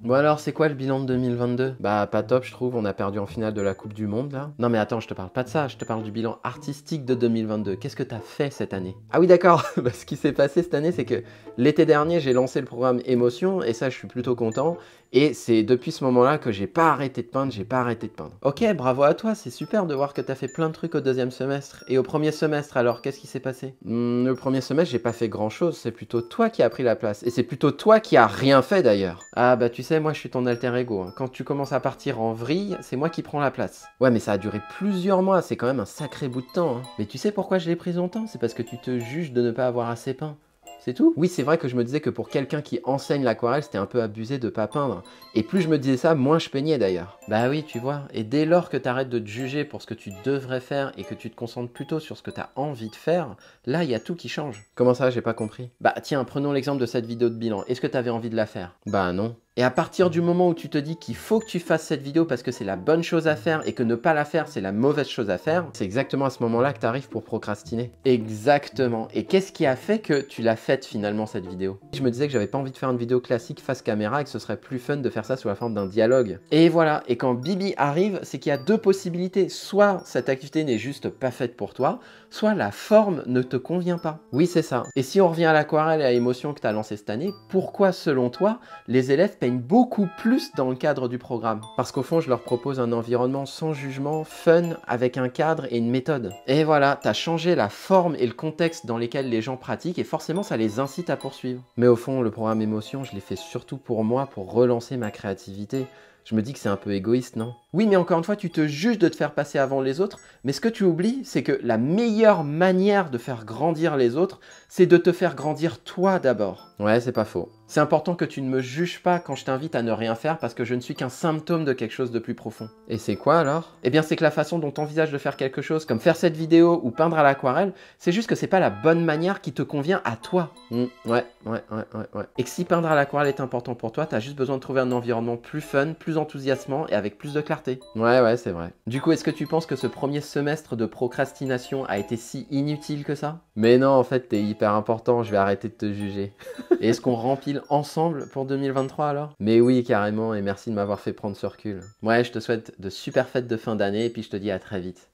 Bon alors, c'est quoi le bilan de 2022? Bah pas top je trouve, on a perdu en finale de la Coupe du Monde là. Non mais attends, je te parle pas de ça, je te parle du bilan artistique de 2022. Qu'est-ce que t'as fait cette année? Ah oui d'accord, bah, ce qui s'est passé cette année c'est que l'été dernier j'ai lancé le programme Émotion et ça je suis plutôt content. Et c'est depuis ce moment-là que j'ai pas arrêté de peindre, j'ai pas arrêté de peindre. Ok, bravo à toi, c'est super de voir que t'as fait plein de trucs au deuxième semestre. Et au premier semestre alors, qu'est-ce qui s'est passé? Le premier semestre j'ai pas fait grand-chose, c'est plutôt toi qui as pris la place. Et c'est plutôt toi qui as rien fait d'ailleurs. Ah bah tu sais, moi je suis ton alter ego, hein. Quand tu commences à partir en vrille, c'est moi qui prends la place. Ouais mais ça a duré plusieurs mois, c'est quand même un sacré bout de temps, hein. Mais tu sais pourquoi je l'ai pris longtemps? C'est parce que tu te juges de ne pas avoir assez peint. C'est tout? Oui, c'est vrai que je me disais que pour quelqu'un qui enseigne l'aquarelle, c'était un peu abusé de pas peindre. Et plus je me disais ça, moins je peignais d'ailleurs. Bah oui, tu vois. Et dès lors que t'arrêtes de te juger pour ce que tu devrais faire et que tu te concentres plutôt sur ce que t'as envie de faire, là, il y a tout qui change. Comment ça, j'ai pas compris? Bah tiens, prenons l'exemple de cette vidéo de bilan. Est-ce que t'avais envie de la faire? Bah non. Et à partir du moment où tu te dis qu'il faut que tu fasses cette vidéo parce que c'est la bonne chose à faire et que ne pas la faire, c'est la mauvaise chose à faire, c'est exactement à ce moment-là que tu arrives pour procrastiner. Exactement. Et qu'est-ce qui a fait que tu l'as faite finalement cette vidéo? Je me disais que j'avais pas envie de faire une vidéo classique face caméra et que ce serait plus fun de faire ça sous la forme d'un dialogue. Et voilà. Et quand Bibi arrive, c'est qu'il y a deux possibilités. Soit cette activité n'est juste pas faite pour toi, soit la forme ne te convient pas. Oui, c'est ça. Et si on revient à l'aquarelle et à l'émotion que tu as lancé cette année, pourquoi selon toi, les élèves peignent beaucoup plus dans le cadre du programme? Parce qu'au fond, je leur propose un environnement sans jugement, fun, avec un cadre et une méthode. Et voilà, tu as changé la forme et le contexte dans lesquels les gens pratiquent et forcément, ça les incite à poursuivre. Mais au fond, le programme émotion, je l'ai fait surtout pour moi, pour relancer ma créativité. Je me dis que c'est un peu égoïste, non? Oui, mais encore une fois, tu te juges de te faire passer avant les autres, mais ce que tu oublies, c'est que la meilleure manière de faire grandir les autres, c'est de te faire grandir toi d'abord. Ouais, c'est pas faux. C'est important que tu ne me juges pas quand je t'invite à ne rien faire parce que je ne suis qu'un symptôme de quelque chose de plus profond. Et c'est quoi alors? Eh bien, c'est que la façon dont tu envisages de faire quelque chose, comme faire cette vidéo ou peindre à l'aquarelle, c'est juste que c'est pas la bonne manière qui te convient à toi. Ouais. Et que si peindre à l'aquarelle est important pour toi, t'as juste besoin de trouver un environnement plus fun, plus enthousiasmant et avec plus de clarté. Ouais, c'est vrai. Du coup, est-ce que tu penses que ce premier semestre de procrastination a été si inutile que ça? Mais non, en fait, t'es hyper important, je vais arrêter de te juger. Et est-ce qu'on rempile ensemble pour 2023 alors? Mais oui, carrément, et merci de m'avoir fait prendre ce recul. Ouais, je te souhaite de super fêtes de fin d'année et puis je te dis à très vite.